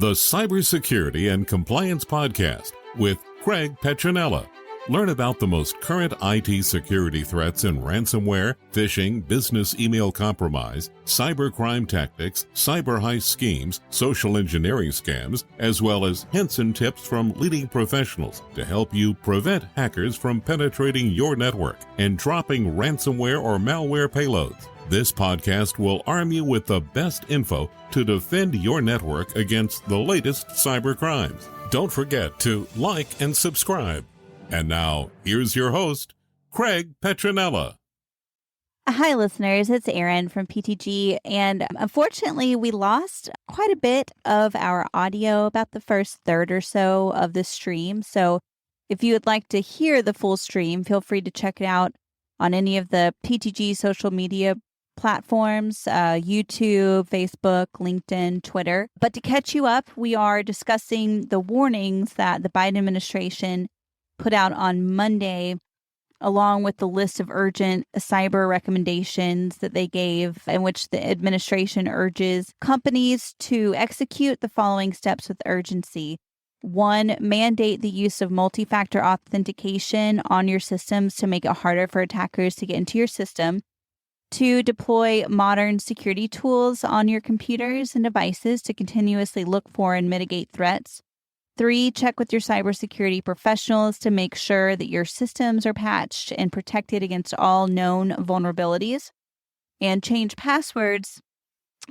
the Cybersecurity and Compliance Podcast with Craig Petronella. Learn about the most current IT security threats in ransomware, phishing, business email compromise, cybercrime tactics, cyber heist schemes, social engineering scams, as well as hints and tips from leading professionals to help you prevent hackers from penetrating your network and dropping ransomware or malware payloads. This podcast will arm you with the best info to defend your network against the latest cyber crimes. Don't forget to like and subscribe. And now, here's your host, Craig Petronella. Hi, listeners. It's Erin from PTG. And unfortunately, we lost quite a bit of our audio, about the first third or so of the stream. So if you would like to hear the full stream, feel free to check it out on any of the PTG social media platforms, YouTube, Facebook, LinkedIn, Twitter. But to catch you up, we are discussing the warnings that the Biden administration put out on Monday, along with the list of urgent cyber recommendations that they gave, in which the administration urges companies to execute the following steps with urgency. 1, mandate the use of multi-factor authentication on your systems to make it harder for attackers to get into your system. 2, deploy modern security tools on your computers and devices to continuously look for and mitigate threats. 3, check with your cybersecurity professionals to make sure that your systems are patched and protected against all known vulnerabilities. And change passwords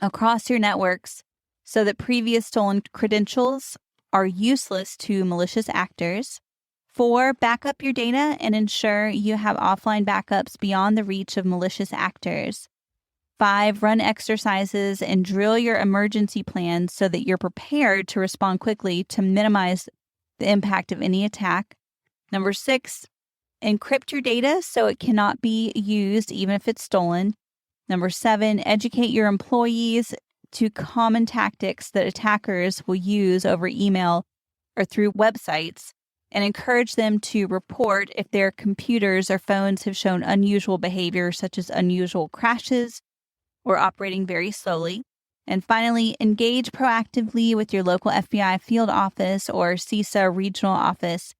across your networks so that previous stolen credentials are useless to malicious actors. 4, back up your data and ensure you have offline backups beyond the reach of malicious actors. 5, run exercises and drill your emergency plans so that you're prepared to respond quickly to minimize the impact of any attack. 6, encrypt your data so it cannot be used even if it's stolen. 7, educate your employees to common tactics that attackers will use over email or through websites, and encourage them to report if their computers or phones have shown unusual behavior, such as unusual crashes or operating very slowly. And finally, engage proactively with your local FBI field office or CISA regional office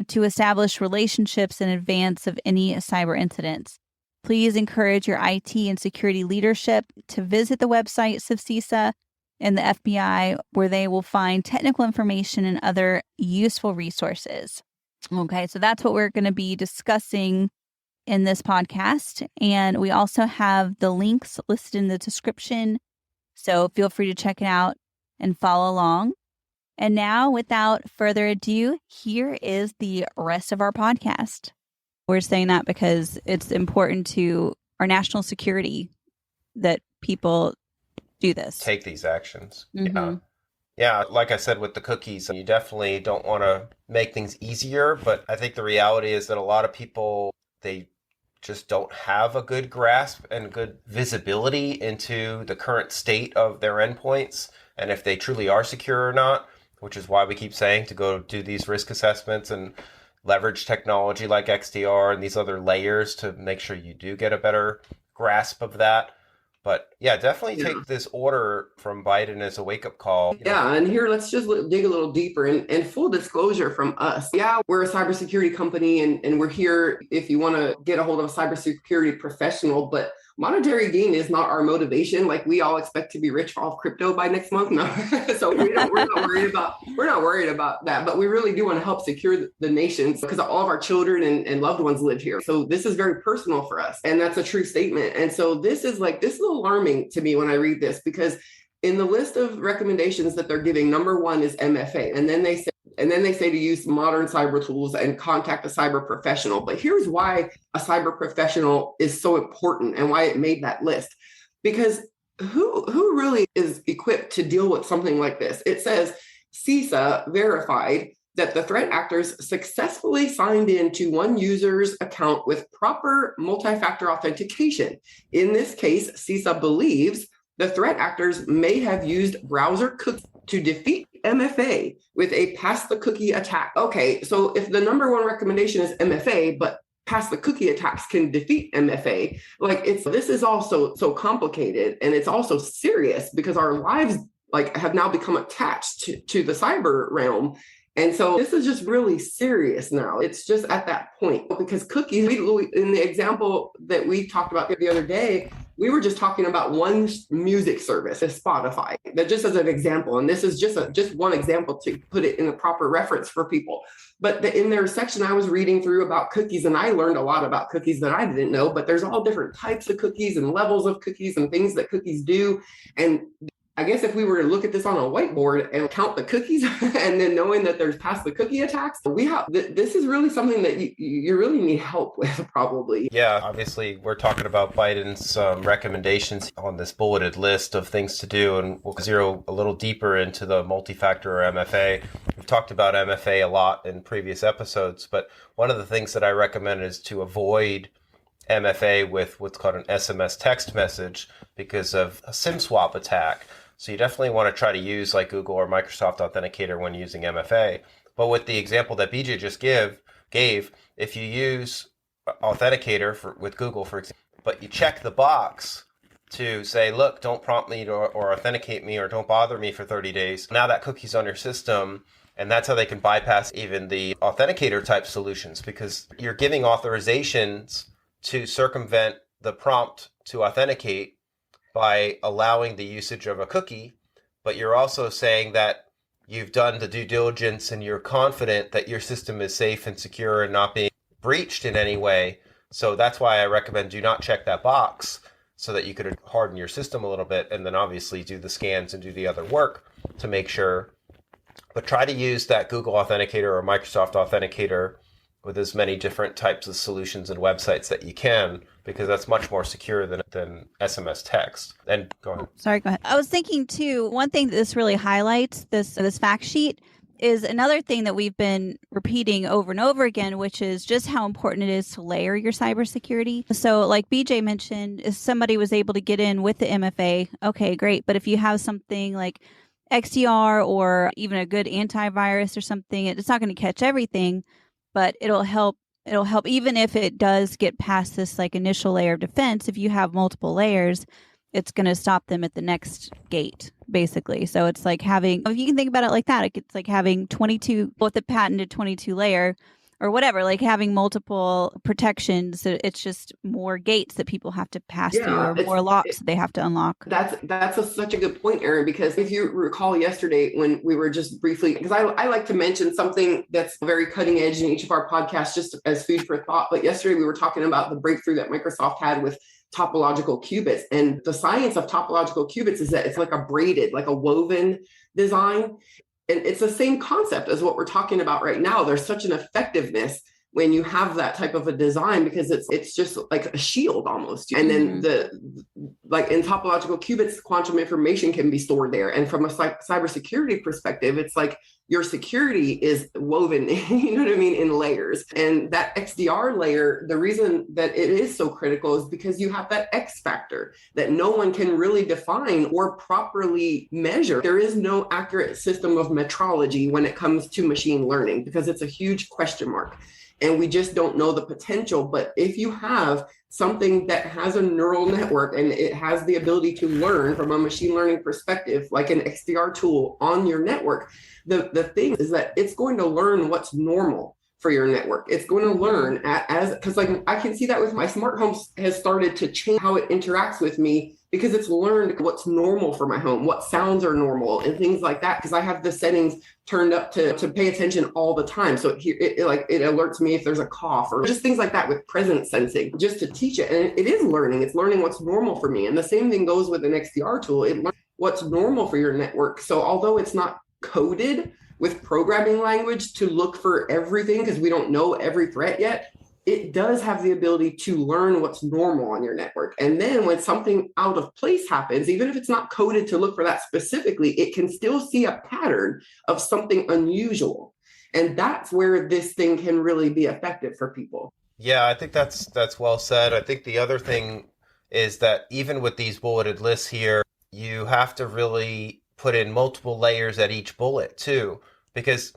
to establish relationships in advance of any cyber incidents. Please encourage your IT and security leadership to visit the websites of CISA and the FBI, where they will find technical information and other useful resources. Okay, so that's what we're going to be discussing in this podcast. And we also have the links listed in the description, so feel free to check it out and follow along. And now, without further ado, here is the rest of our podcast. We're saying that because it's important to our national security that people do this. Take these actions. Mm-hmm. Yeah, like I said with the cookies, you definitely don't want to make things easier, but I think the reality is that a lot of people, they just don't have a good grasp and good visibility into the current state of their endpoints and if they truly are secure or not, which is why we keep saying to go do these risk assessments and leverage technology like XDR and these other layers to make sure you do get a better grasp of that. But yeah, definitely take this order from Biden as a wake-up call. Yeah, and here, let's just dig a little deeper. And full disclosure from us. Yeah, we're a cybersecurity company, and we're here if you want to get a hold of a cybersecurity professional. But monetary gain is not our motivation. Like, we all expect to be rich off crypto by next month. No, so we're not worried about that. But we really do want to help secure the nations because all of our children and loved ones live here. So this is very personal for us, and that's a true statement. And so this is alarming to me when I read this, because in the list of recommendations that they're giving, number 1 is MFA, and then they say to use modern cyber tools and contact a cyber professional. But here's why a cyber professional is so important and why it made that list. Because who really is equipped to deal with something like this? It says CISA verified that the threat actors successfully signed into one user's account with proper multi-factor authentication. In this case, CISA believes the threat actors may have used browser cookies to defeat MFA with a pass the cookie attack. Okay, so if the number 1 recommendation is MFA, but pass the cookie attacks can defeat MFA, this is also so complicated, and it's also serious because our lives like have now become attached to the cyber realm. And so this is just really serious now. It's just at that point because cookies, in the example that we talked about the other day, we were just talking about one music service, Spotify, that just as an example. And this is just one example to put it in a proper reference for people. But in their section, I was reading through about cookies, and I learned a lot about cookies that I didn't know, but there's all different types of cookies and levels of cookies and things that cookies do. And I guess if we were to look at this on a whiteboard and count the cookies and then knowing that there's past the cookie attacks, this is really something that you really need help with probably. Yeah, obviously we're talking about Biden's recommendations on this bulleted list of things to do, and we'll zero a little deeper into the multi-factor or MFA. We've talked about MFA a lot in previous episodes, but one of the things that I recommend is to avoid MFA with what's called an SMS text message because of a SIM swap attack. So you definitely want to try to use like Google or Microsoft Authenticator when using MFA. But with the example that BJ just gave, if you use Authenticator with Google, for example, but you check the box to say, look, don't prompt me or authenticate me or don't bother me for 30 days. Now that cookie's on your system, and that's how they can bypass even the Authenticator type solutions because you're giving authorizations to circumvent the prompt to authenticate by allowing the usage of a cookie, but you're also saying that you've done the due diligence and you're confident that your system is safe and secure and not being breached in any way. So that's why I recommend do not check that box so that you could harden your system a little bit and then obviously do the scans and do the other work to make sure. But try to use that Google Authenticator or Microsoft Authenticator with as many different types of solutions and websites that you can, because that's much more secure than SMS text. And go ahead. Sorry, go ahead. I was thinking too, one thing that this really highlights, this fact sheet, is another thing that we've been repeating over and over again, which is just how important it is to layer your cybersecurity. So like BJ mentioned, if somebody was able to get in with the MFA, okay, great. But if you have something like XDR or even a good antivirus or something, it's not going to catch everything, but it'll help even if it does get past this like initial layer of defense. If you have multiple layers, it's going to stop them at the next gate, basically. So it's like having, if you can think about it like that, it's like having 22, with the patented 22 layer or whatever, like having multiple protections. It's just more gates that people have to pass through or more locks that they have to unlock. That's such a good point, Erin, because if you recall yesterday when we were just briefly, because I like to mention something that's very cutting edge in each of our podcasts, just as food for thought. But yesterday we were talking about the breakthrough that Microsoft had with topological qubits. And the science of topological qubits is that it's like a braided, like a woven design. And it's the same concept as what we're talking about right now. There's such an effectiveness when you have that type of a design because it's just like a shield almost. And then like in topological qubits, quantum information can be stored there. And from a cybersecurity perspective, it's like your security is woven, you know what I mean, in layers. And that XDR layer, the reason that it is so critical is because you have that X factor that no one can really define or properly measure. There is no accurate system of metrology when it comes to machine learning because it's a huge question mark. And we just don't know the potential. But if you have something that has a neural network and it has the ability to learn from a machine learning perspective, like an XDR tool on your network, the thing is that it's going to learn what's normal for your network. It's going to learn because like I can see that with my smart home has started to change how it interacts with me because it's learned what's normal for my home, what sounds are normal and things like that. Because I have the settings turned up to pay attention all the time. So it alerts me if there's a cough or just things like that with presence sensing, just to teach it. And it is learning. It's learning what's normal for me. And the same thing goes with an XDR tool. It learns what's normal for your network. So although it's not coded with programming language to look for everything because we don't know every threat yet, it does have the ability to learn what's normal on your network. And then when something out of place happens, even if it's not coded to look for that specifically, it can still see a pattern of something unusual. And that's where this thing can really be effective for people. Yeah, I think that's well said. I think the other thing is that even with these bulleted lists here, you have to really put in multiple layers at each bullet too, because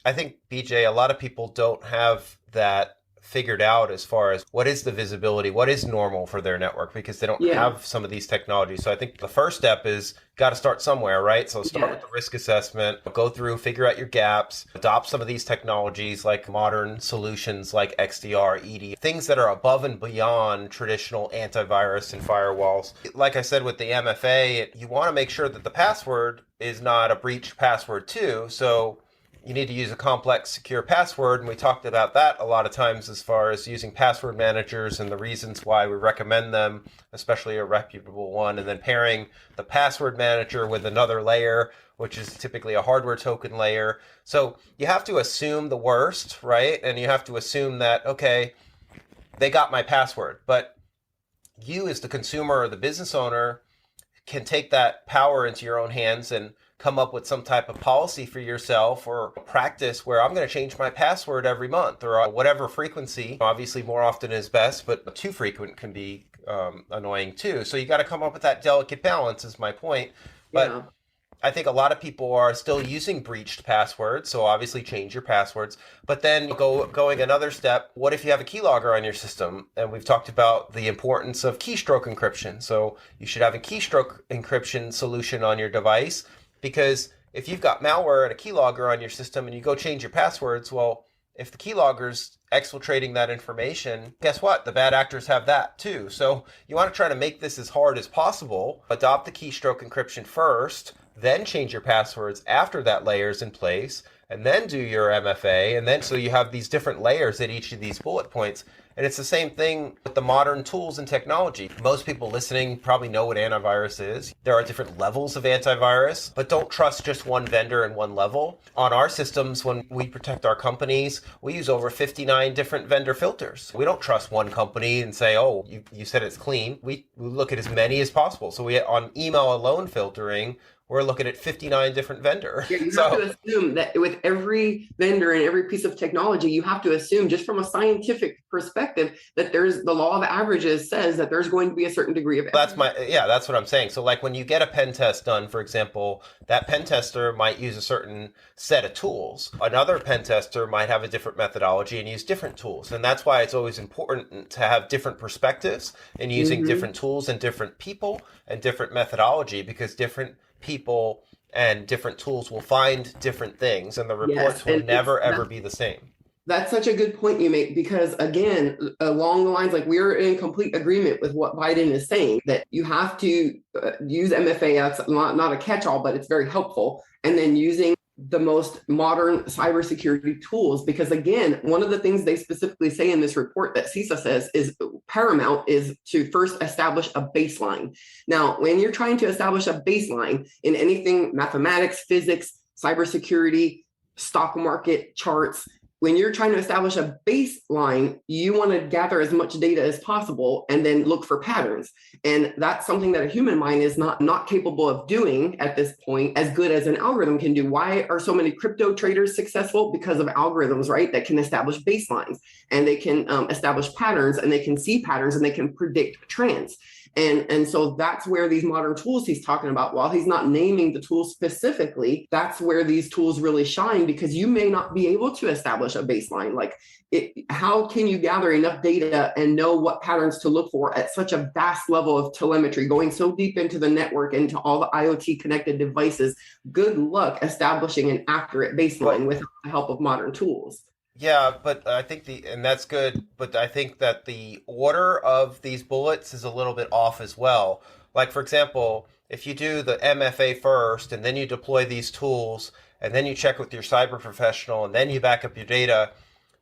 I think, BJ, a lot of people don't have that figured out as far as what is the visibility, what is normal for their network, because they don't have some of these technologies. So I think the first step is got to start somewhere, right? So start with the risk assessment, go through, figure out your gaps, adopt some of these technologies like modern solutions like XDR, ED, things that are above and beyond traditional antivirus and firewalls. Like I said with the MFA, you want to make sure that the password is not a breached password too. So you need to use a complex, secure password, and we talked about that a lot of times as far as using password managers and the reasons why we recommend them, especially a reputable one, and then pairing the password manager with another layer, which is typically a hardware token layer. So you have to assume the worst, right? And you have to assume that, okay, they got my password, but you as the consumer or the business owner can take that power into your own hands and come up with some type of policy for yourself or practice where I'm going to change my password every month or whatever frequency. Obviously, more often is best, but too frequent can be annoying too. So you got to come up with that delicate balance is my point. But I think a lot of people are still using breached passwords. So obviously change your passwords, but then going another step. What if you have a keylogger on your system? And we've talked about the importance of keystroke encryption. So you should have a keystroke encryption solution on your device. Because if you've got malware and a keylogger on your system and you go change your passwords, well, if the keylogger's exfiltrating that information, guess what? The bad actors have that too. So you want to try to make this as hard as possible. Adopt the keystroke encryption first, then change your passwords after that layer's in place, and then do your MFA. And then so you have these different layers at each of these bullet points. And it's the same thing with the modern tools and technology. Most people listening probably know what antivirus is. There are different levels of antivirus, but don't trust just one vendor and one level. On our systems, when we protect our companies, we use over 59 different vendor filters. We don't trust one company and say, oh, you said it's clean. We look at as many as possible. So on email alone filtering, we're looking at 59 different vendors. Yeah, you have to assume that with every vendor and every piece of technology, you have to assume just from a scientific perspective that there's the law of averages says that there's going to be a certain degree of that's what I'm saying. So like when you get a pen test done, for example, that pen tester might use a certain set of tools. Another pen tester might have a different methodology and use different tools. And that's why it's always important to have different perspectives in using different tools and different people and different methodology, because different people and different tools will find different things, and the reports will never ever be the same. That's such a good point you make, because again, along the lines, like we're in complete agreement with what Biden is saying, that you have to use MFA. That's not a catch-all, but it's very helpful. And then using the most modern cybersecurity tools, because again, one of the things they specifically say in this report that CISA says is paramount is to first establish a baseline. Now, when you're trying to establish a baseline in anything, mathematics, physics, cybersecurity, stock market charts, when you're trying to establish a baseline, you want to gather as much data as possible and then look for patterns. And that's something that a human mind is not capable of doing at this point as good as an algorithm can do. Why are so many crypto traders successful? Because of algorithms, right? That can establish baselines, and they can establish patterns, and they can see patterns, and they can predict trends. And so that's where these modern tools he's talking about, while he's not naming the tools specifically, that's where these tools really shine, because you may not be able to establish a baseline. Like, how can you gather enough data and know what patterns to look for at such a vast level of telemetry, going so deep into the network, into all the IoT connected devices? Good luck establishing an accurate baseline without the help of modern tools. Yeah, but I think and that's good, but I think that the order of these bullets is a little bit off as well. Like, for example, if you do the MFA first, and then you deploy these tools, and then you check with your cyber professional, and then you back up your data,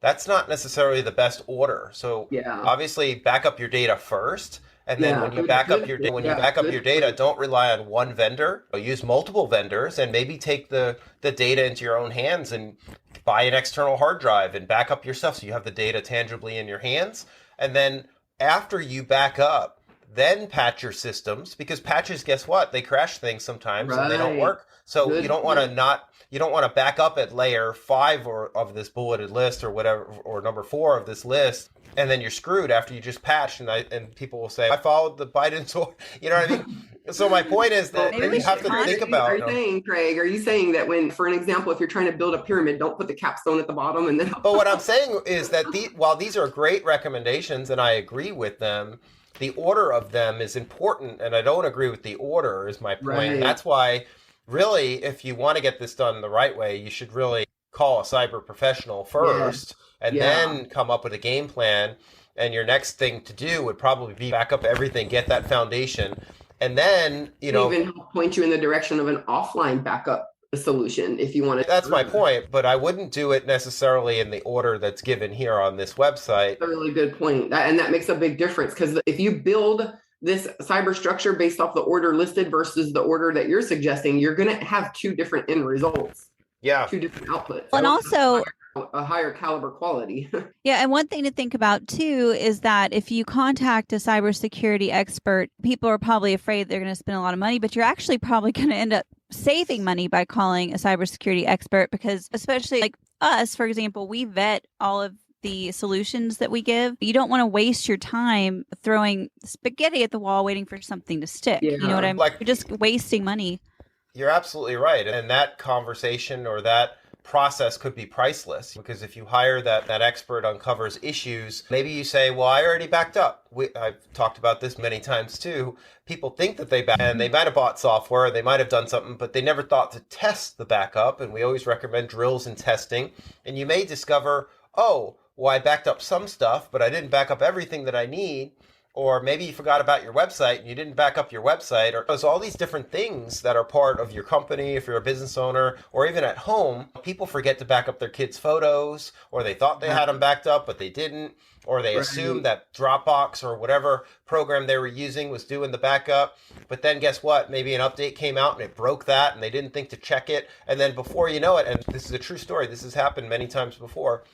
that's not necessarily the best order. So obviously back up your data first. And then when you back up your data, don't rely on one vendor. Use multiple vendors, and maybe take the data into your own hands and buy an external hard drive and back up yourself so you have the data tangibly in your hands. And then after you back up, then patch your systems, because patches, guess what? They crash things sometimes and they don't work. So you don't want to back up at layer 5 of this bulleted list or whatever, or number 4 of this list, and then you're screwed after you just patched. And people will say, I followed the Biden's order. You know what I mean? So my point is that Maybe you we have should to think contact- about. Are you saying, Craig, are you saying that when, for an example, if you're trying to build a pyramid, don't put the capstone at the bottom and then... But what I'm saying is that while these are great recommendations and I agree with them, the order of them is important, and I don't agree with the order is my point. Right. That's why, really, if you want to get this done the right way, you should really call a cyber professional first and then come up with a game plan. And your next thing to do would probably be back up everything, get that foundation, and then, even help point you in the direction of an offline backup solution if you want to. That's my point, but I wouldn't do it necessarily in the order that's given here on this website. That's a really good point. And that makes a big difference, because if you build this cyber structure based off the order listed versus the order that you're suggesting, you're going to have two different end results. Yeah. Two different outputs. And also a higher caliber quality. Yeah, and one thing to think about too is that if you contact a cybersecurity expert, people are probably afraid they're going to spend a lot of money, but you're actually probably going to end up saving money by calling a cybersecurity expert, because especially like us, for example, we vet all of the solutions that we give. You don't want to waste your time throwing spaghetti at the wall waiting for something to stick. Yeah. You know what I mean? You're just wasting money. You're absolutely right. And that conversation or that process could be priceless, because if you hire that expert uncovers issues, maybe you say, well, I already backed up. I've talked about this many times too. People think that and they might have bought software, they might have done something, but they never thought to test the backup. And we always recommend drills and testing. And you may discover, oh, well, I backed up some stuff, but I didn't back up everything that I need. Or maybe you forgot about your website and you didn't back up your website. Or there's all these different things that are part of your company, if you're a business owner, or even at home. People forget to back up their kids' photos, or they thought they had them backed up, but they didn't. Or they assumed that Dropbox or whatever program they were using was doing the backup. But then guess what? Maybe an update came out and it broke that, and they didn't think to check it. And then before you know it, and this is a true story, this has happened many times before,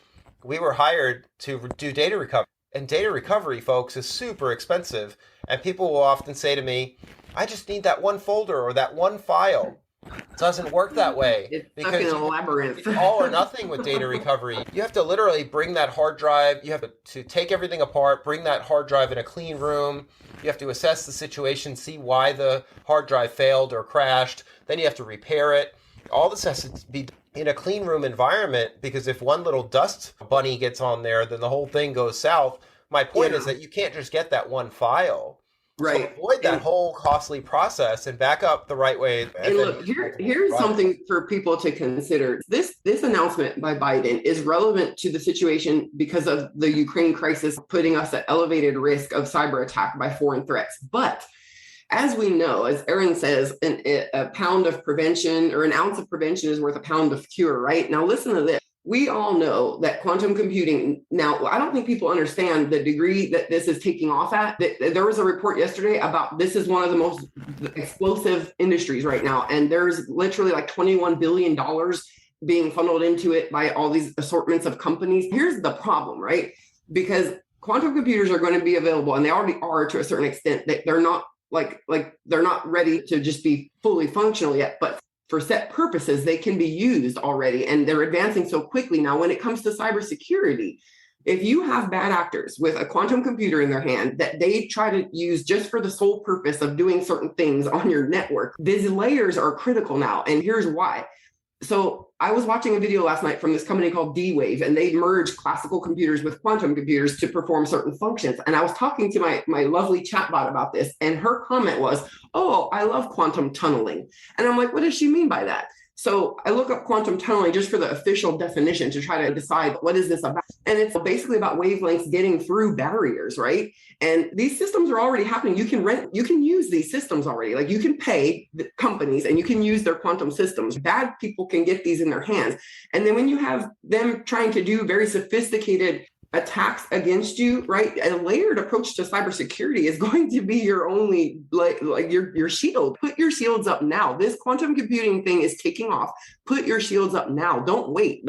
we were hired to do data recovery. And data recovery, folks, is super expensive. And people will often say to me, I just need that one folder or that one file. It doesn't work that way. It's because stuck in a labyrinth. It's all or nothing with data recovery. You have to literally bring that hard drive. You have to take everything apart, bring that hard drive in a clean room. You have to assess the situation, see why the hard drive failed or crashed. Then you have to repair it. All this has to be in a clean room environment, because if one little dust bunny gets on there, then the whole thing goes south. My point is that you can't just get that one file. Right. So avoid that whole costly process and back up the right way. And look, here's something for people to consider. This announcement by Biden is relevant to the situation because of the Ukraine crisis, putting us at elevated risk of cyber attack by foreign threats. But as we know, as Erin says, a pound of prevention or an ounce of prevention is worth a pound of cure, right? Now, listen to this. We all know that quantum computing, now, I don't think people understand the degree that this is taking off at. There was a report yesterday about this is one of the most explosive industries right now. And there's literally like $21 billion being funneled into it by all these assortments of companies. Here's the problem, right? Because quantum computers are going to be available, and they already are to a certain extent. They're not they're not ready to just be fully functional yet, but for set purposes, they can be used already, and they're advancing so quickly. Now, when it comes to cybersecurity, if you have bad actors with a quantum computer in their hand that they try to use just for the sole purpose of doing certain things on your network, these layers are critical now. And here's why. So I was watching a video last night from this company called D-Wave, and they merged classical computers with quantum computers to perform certain functions. And I was talking to my lovely chatbot about this, and her comment was, oh, I love quantum tunneling. And I'm like, what does she mean by that? So I look up quantum tunneling just for the official definition to try to decide what is this about. And it's basically about wavelengths getting through barriers, right? And these systems are already happening. You can use these systems already. Like, you can pay the companies and you can use their quantum systems. Bad people can get these in their hands. And then when you have them trying to do very sophisticated attacks against you, right? A layered approach to cybersecurity is going to be your only, your shield. Put your shields up now. This quantum computing thing is kicking off. Put your shields up now. Don't wait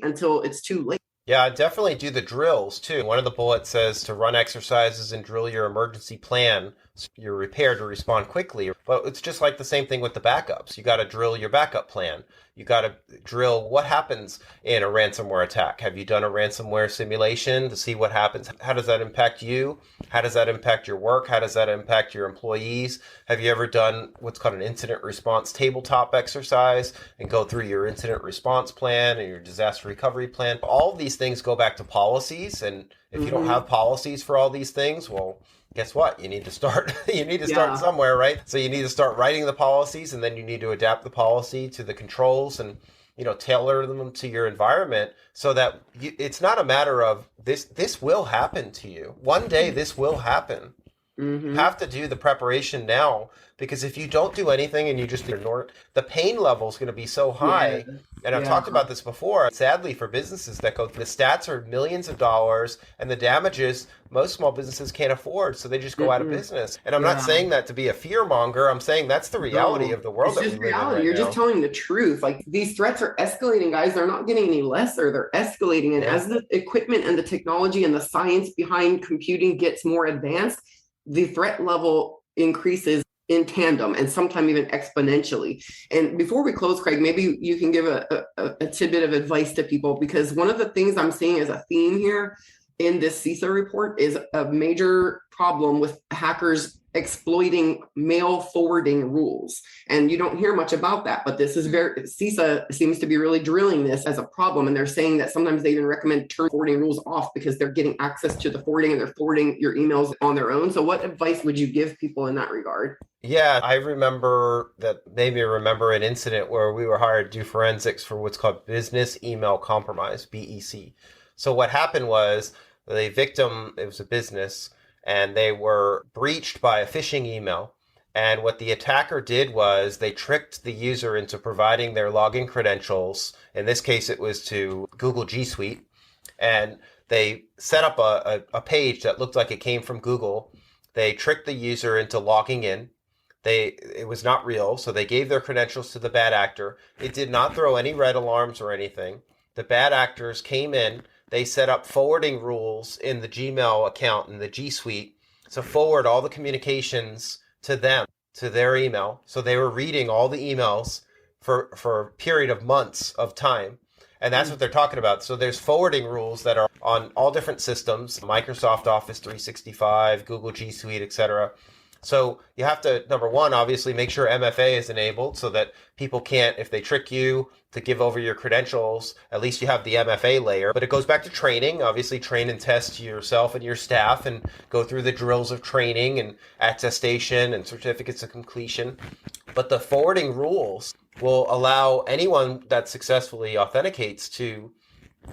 until it's too late. Yeah, definitely do the drills too. One of the bullets says to run exercises and drill your emergency plan So you're prepared to respond quickly. But it's just like the same thing with the backups. You got to drill your backup plan. You got to drill what happens in a ransomware attack. Have you done a ransomware simulation to see what happens? How does that impact you? How does that impact your work? How does that impact your employees? Have you ever done what's called an incident response tabletop exercise and go through your incident response plan and your disaster recovery plan? All of these things go back to policies. And if you don't have policies for all these things, well, guess what? You need to start start somewhere, right? So you need to start writing the policies, and then you need to adapt the policy to the controls and, tailor them to your environment so that it's not a matter of this will happen to you. One day this will happen. You have to do the preparation now, because if you don't do anything and you just ignore it, the pain level is going to be so high. Yeah. And I've talked about this before. Sadly, for businesses the stats are millions of dollars, and the damages most small businesses can't afford, so they just go out of business. And I'm not saying that to be a fear monger. I'm saying that's the reality of the world that we live in right You're now. just telling the truth. Like, these threats are escalating, guys. They're not getting any lesser. They're escalating. And as the equipment and the technology and the science behind computing gets more advanced, the threat level increases in tandem and sometimes even exponentially. And before we close, Craig, maybe you can give a tidbit of advice to people, because one of the things I'm seeing as a theme here in this CISA report is a major problem with hackers exploiting mail forwarding rules. And you don't hear much about that, but this is CISA seems to be really drilling this as a problem. And they're saying that sometimes they even recommend turn forwarding rules off because they're getting access to the forwarding and they're forwarding your emails on their own. So what advice would you give people in that regard? Yeah, I remember an incident where we were hired to do forensics for what's called business email compromise, BEC. So what happened was the victim, it was a business, and they were breached by a phishing email. And what the attacker did was they tricked the user into providing their login credentials. In this case, it was to Google G Suite. And they set up a page that looked like it came from Google. They tricked the user into logging in. It was not real, so they gave their credentials to the bad actor. It did not throw any red alarms or anything. The bad actors came in. They set up forwarding rules in the Gmail account in the G Suite to forward all the communications to them, to their email. So they were reading all the emails for a period of months of time. And that's what they're talking about. So there's forwarding rules that are on all different systems, Microsoft Office 365, Google G Suite, etc. So you have to, number one, obviously make sure MFA is enabled so that people can't, if they trick you to give over your credentials, at least you have the MFA layer. But it goes back to training. Obviously, train and test yourself and your staff and go through the drills of training and attestation and certificates of completion. But the forwarding rules will allow anyone that successfully authenticates to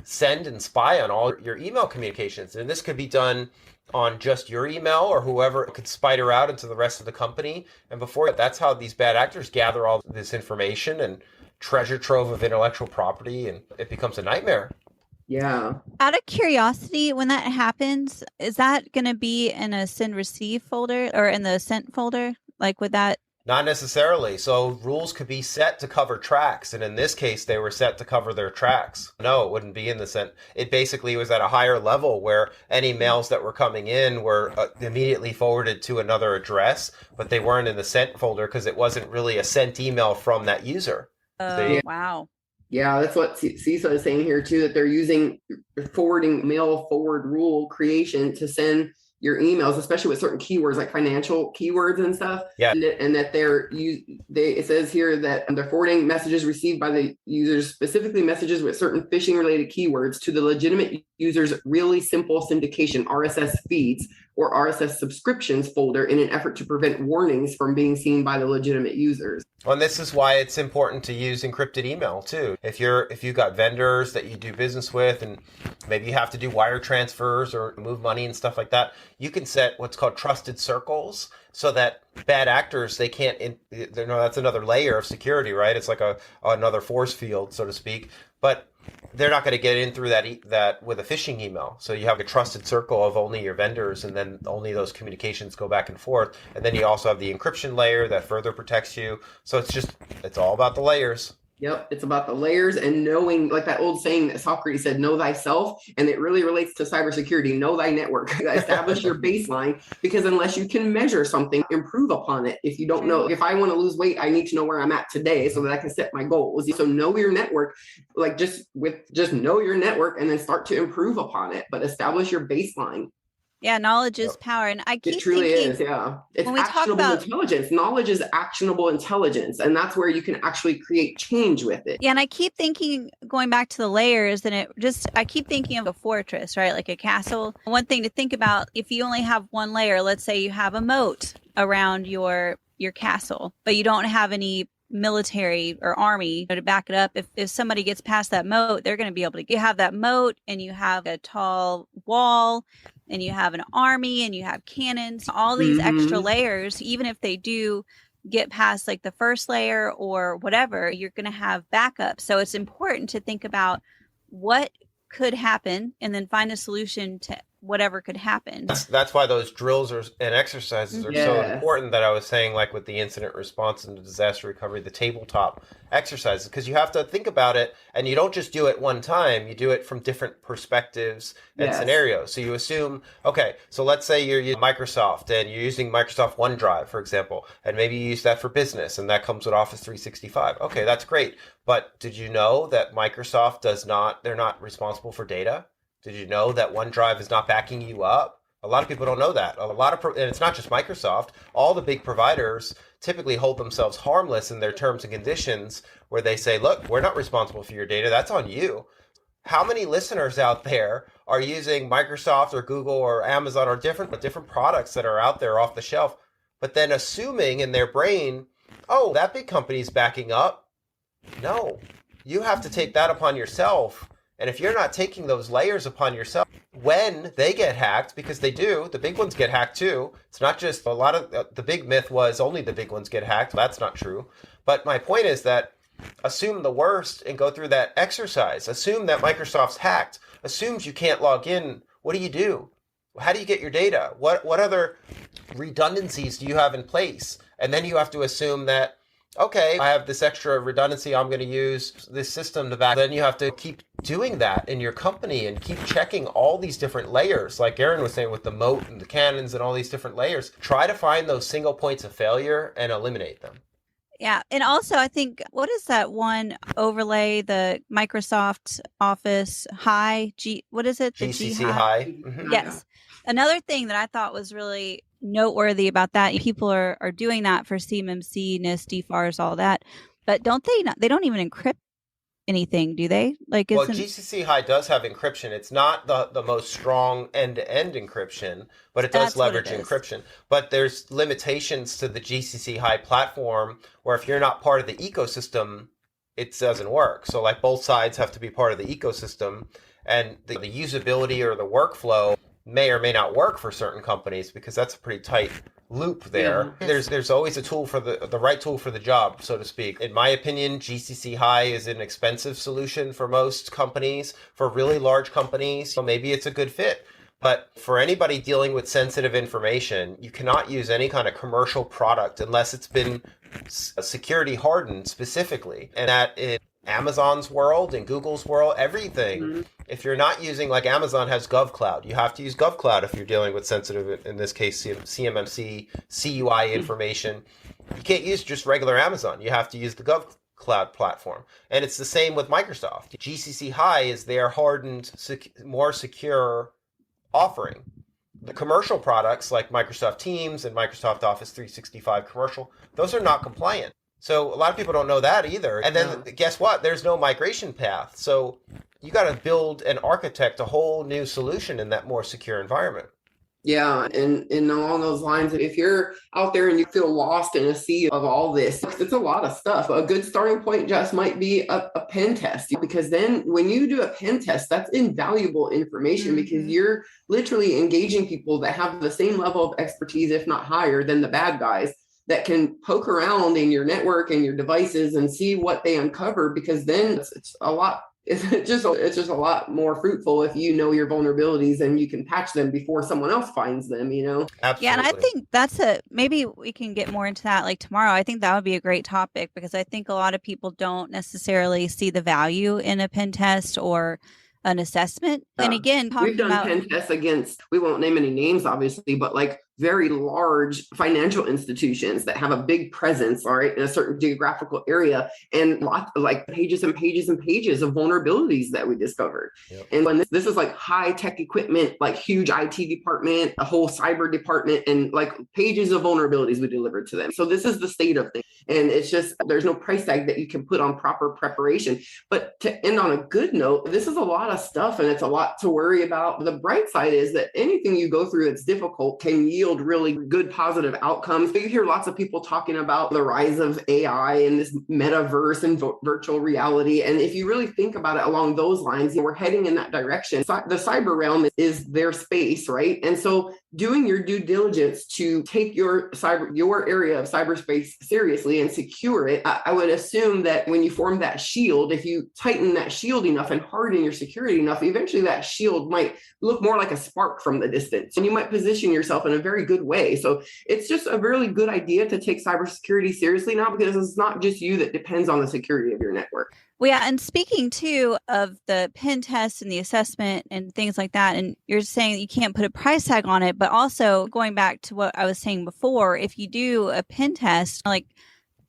send and spy on all your email communications. And this could be done on just your email, or whoever could spider out into the rest of the company. And before that's how these bad actors gather all this information and treasure trove of intellectual property, and it becomes a nightmare. Yeah. Out of curiosity, when that happens, is that going to be in a send receive folder or in the sent folder? Like, would that? Not necessarily. So rules could be set to cover tracks. And in this case, they were set to cover their tracks. No, it wouldn't be in the sent. It basically was at a higher level where any mails that were coming in were immediately forwarded to another address, but they weren't in the sent folder because it wasn't really a sent email from that user. Wow. Yeah, that's what CISA is saying here too, that they're using forwarding mail forward rule creation to send your emails, especially with certain keywords like financial keywords and stuff. Yeah. And that it says here that they're forwarding messages received by the users, specifically messages with certain phishing related keywords, to the legitimate user's really simple syndication RSS feeds or RSS subscriptions folder in an effort to prevent warnings from being seen by the legitimate users. And this is why it's important to use encrypted email too. If you've got vendors that you do business with, and maybe you have to do wire transfers or move money and stuff like that, you can set what's called trusted circles so that bad actors, they can't, that's another layer of security, right? It's like another force field, so to speak, but they're not going to get in through that with a phishing email. So you have a trusted circle of only your vendors, and then only those communications go back and forth. And then you also have the encryption layer that further protects you. So it's all about the layers. Yep. It's about the layers and knowing, like that old saying that Socrates said, know thyself. And it really relates to cybersecurity. Know thy network. Establish your baseline, because unless you can measure something, improve upon it. If you don't know, if I want to lose weight, I need to know where I'm at today so that I can set my goals. So know your network, like just know your network and then start to improve upon it, but establish your baseline. Yeah, knowledge is power. And I keep It truly thinking, is, yeah. It's when we talk actionable about intelligence. Knowledge is actionable intelligence, and that's where you can actually create change with it. yeah, and I keep thinking, going back to the layers, and I keep thinking of a fortress, right? Like a castle. One thing to think about, if you only have one layer, let's say you have a moat around your castle, but you don't have any military or army to back it up. If somebody gets past that moat, they're going to be able to have that moat, and you have a tall wall, and you have an army, and you have cannons, all these extra layers. Even if they do get past like the first layer or whatever, you're going to have backup. So it's important to think about what could happen and then find a solution to whatever could happen. That's why those drills and exercises are so important, that I was saying, like with the incident response and the disaster recovery, the tabletop exercises, because you have to think about it, and you don't just do it one time, you do it from different perspectives and scenarios. So you assume, okay, so let's say you're using Microsoft and you're using Microsoft OneDrive, for example, and maybe you use that for business, and that comes with Office 365. Okay, that's great. But did you know that Microsoft they're not responsible for data? Did you know that OneDrive is not backing you up? A lot of people don't know that. And it's not just Microsoft. All the big providers typically hold themselves harmless in their terms and conditions, where they say, look, we're not responsible for your data. That's on you. How many listeners out there are using Microsoft or Google or Amazon or different products that are out there off the shelf, but then assuming in their brain, oh, that big company's backing up? No, you have to take that upon yourself. And if you're not taking those layers upon yourself, when they get hacked, because they do, the big ones get hacked too. It's not just a lot of the big myth was only the big ones get hacked. That's not true. But my point is that assume the worst and go through that exercise. Assume that Microsoft's hacked. Assumes you can't log in. What do? How do you get your data? What other redundancies do you have in place? And then you have to assume that, okay, I have this extra redundancy, I'm going to use this system to back. Then you have to keep doing that in your company and keep checking all these different layers. Like Erin was saying with the moat and the cannons and all these different layers, try to find those single points of failure and eliminate them. Yeah. And also, I think, what is that one overlay, the Microsoft Office High? What is it? The GCC High. Mm-hmm. Yes. Another thing that I thought was really noteworthy about that, people are doing that for CMMC, NIST, DFARS, all that, but they don't even encrypt anything, do they? Like, well, GCC High does have encryption. It's not the most strong end-to-end encryption, but it does leverage encryption. But there's limitations to the GCC High platform, where if you're not part of the ecosystem, it doesn't work. So like both sides have to be part of the ecosystem, and the usability or the workflow may or may not work for certain companies, because that's a pretty tight loop there. Yeah. There's always a tool for the right tool for the job, so to speak. In my opinion, GCC High is an expensive solution for most companies. For really large companies, so maybe it's a good fit. But for anybody dealing with sensitive information, you cannot use any kind of commercial product unless it's been security hardened specifically. And that in Amazon's world, in Google's world, everything. Mm-hmm. If you're not using, like Amazon has GovCloud, you have to use GovCloud if you're dealing with sensitive, in this case, CMMC, CUI information. You can't use just regular Amazon. You have to use the GovCloud platform. And it's the same with Microsoft. GCC High is their hardened, more secure offering. The commercial products like Microsoft Teams and Microsoft Office 365 commercial, those are not compliant. So a lot of people don't know that either. And then guess what? There's no migration path. So you got to build and architect a whole new solution in that more secure environment. Yeah. And along those lines, if you're out there and you feel lost in a sea of all this, it's a lot of stuff. A good starting point just might be a pen test, because then when you do a pen test, that's invaluable information, because you're literally engaging people that have the same level of expertise, if not higher, than the bad guys, that can poke around in your network and your devices and see what they uncover, because then it's a lot it's just a lot more fruitful if you know your vulnerabilities and you can patch them before someone else finds them, Absolutely. Yeah, and I think maybe we can get more into that like tomorrow. I think that would be a great topic because I think a lot of people don't necessarily see the value in a pen test or an assessment. And again, we've done pen tests against, we won't name any names, obviously, but like very large financial institutions that have a big presence, all right, in a certain geographical area, and lots of like pages and pages and pages of vulnerabilities that we discovered. Yep. And when this is like high tech equipment, like huge IT department, a whole cyber department, and like pages of vulnerabilities we delivered to them. So this is the state of things. And it's just, there's no price tag that you can put on proper preparation. But to end on a good note, this is a lot of stuff and it's a lot to worry about. The bright side is that anything you go through that's difficult can yield really good positive outcomes. You hear lots of people talking about the rise of AI and this metaverse and virtual reality. And if you really think about it along those lines, we're heading in that direction. The cyber realm is their space, right? And so doing your due diligence to take your area of cyberspace seriously and secure it, I would assume that when you form that shield, if you tighten that shield enough and harden your security enough, eventually that shield might look more like a spark from the distance, and you might position yourself in a very good way. So it's just a really good idea to take cybersecurity seriously now, because it's not just you that depends on the security of your network. Well, yeah, and speaking too of the pen test and the assessment and things like that, and you're saying that you can't put a price tag on it, but also going back to what I was saying before, if you do a pen test, like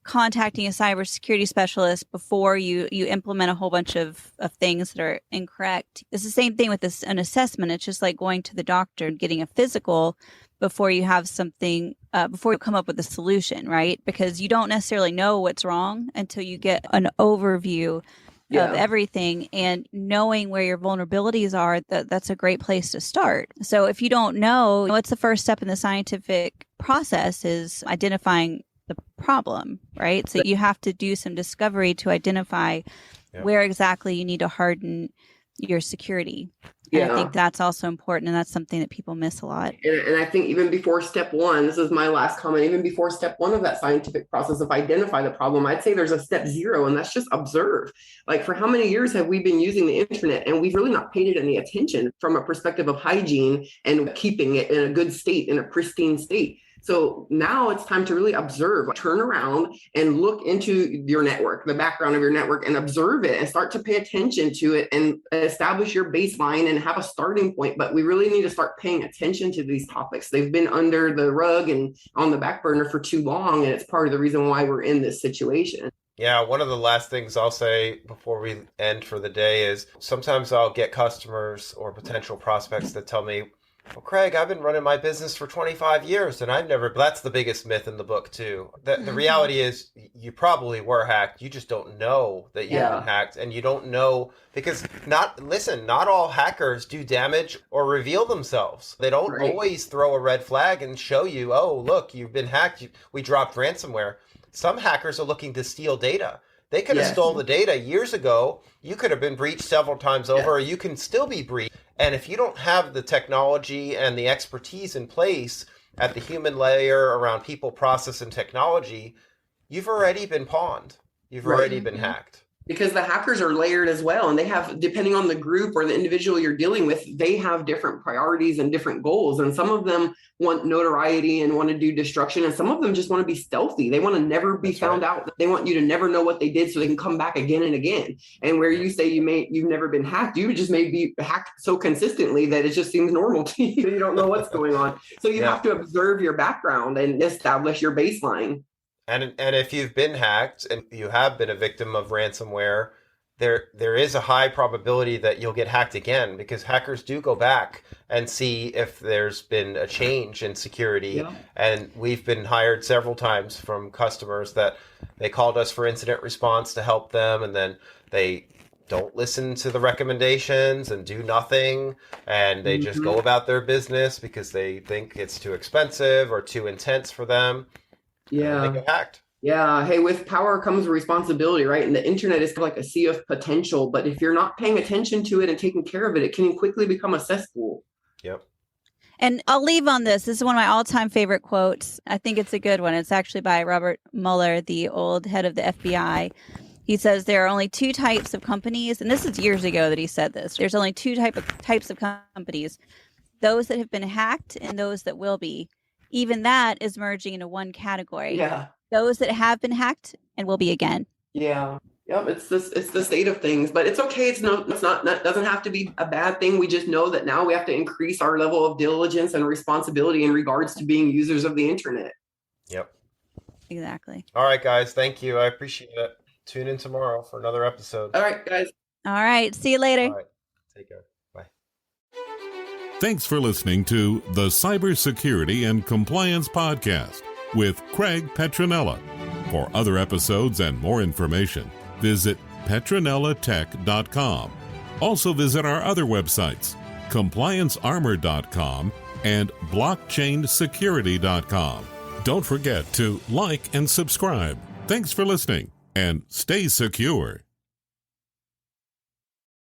contacting a cybersecurity specialist before you implement a whole bunch of things that are incorrect, it's the same thing with an assessment. It's just like going to the doctor and getting a physical before you have something, before you come up with a solution, right? Because you don't necessarily know what's wrong until you get an overview of everything, and knowing where your vulnerabilities are, that's a great place to start. So if you don't know, what's the first step in the scientific process is identifying the problem, right? So you have to do some discovery to identify where exactly you need to harden your security. And I think that's also important, and that's something that people miss a lot. And I think even before step one, this is my last comment, even before step one of that scientific process of identify the problem, I'd say there's a step zero, and that's just observe. Like, for how many years have we been using the internet and we've really not paid it any attention from a perspective of hygiene and keeping it in a good state, in a pristine state? So now it's time to really observe, turn around and look into your network, the background of your network, and observe it and start to pay attention to it and establish your baseline and have a starting point. But we really need to start paying attention to these topics. They've been under the rug and on the back burner for too long, and it's part of the reason why we're in this situation. Yeah, one of the last things I'll say before we end for the day is sometimes I'll get customers or potential prospects that tell me, well, Craig, I've been running my business for 25 years and I've never... That's the biggest myth in the book, too. The reality is you probably were hacked. You just don't know that you've been hacked. And you don't know because not all hackers do damage or reveal themselves. They don't always throw a red flag and show you, oh, look, you've been hacked. We dropped ransomware. Some hackers are looking to steal data. They could have stole the data years ago. You could have been breached several times over, or you can still be breached. And if you don't have the technology and the expertise in place at the human layer around people, process, and technology, you've already been pawned. You've already been hacked. Because the hackers are layered as well. And they have, depending on the group or the individual you're dealing with, they have different priorities and different goals. And some of them want notoriety and want to do destruction. And some of them just want to be stealthy. They want to never be found out. They want you to never know what they did so they can come back again and again. And where you say you've never been hacked, you just may be hacked so consistently that it just seems normal to you. You don't know what's going on. So you have to observe your background and establish your baseline. And if you've been hacked and you have been a victim of ransomware, there is a high probability that you'll get hacked again, because hackers do go back and see if there's been a change in security. Yeah. And we've been hired several times from customers that they called us for incident response to help them, and then they don't listen to the recommendations and do nothing, and they just go about their business because they think it's too expensive or too intense for them. Yeah. They get hacked. Yeah. Hey, with power comes responsibility, right? And the internet is like a sea of potential, but if you're not paying attention to it and taking care of it, it can quickly become a cesspool. Yep. And I'll leave on this. This is one of my all-time favorite quotes. I think it's a good one. It's actually by Robert Mueller, the old head of the FBI. He says there are only two types of companies, and this is years ago that he said this. There's only two types of companies, those that have been hacked and those that will be. Even that is merging into one category. Yeah. Those that have been hacked and will be again. Yeah. Yep. It's the state of things, but it's okay. It's not, doesn't have to be a bad thing. We just know that now we have to increase our level of diligence and responsibility in regards to being users of the internet. Yep. Exactly. All right, guys. Thank you. I appreciate it. Tune in tomorrow for another episode. All right, guys. All right. See you later. All right. Take care. Bye. Thanks for listening to the Cybersecurity and Compliance Podcast with Craig Petronella. For other episodes and more information, visit petronellatech.com. Also visit our other websites, compliancearmor.com and blockchainsecurity.com. Don't forget to like and subscribe. Thanks for listening, and stay secure.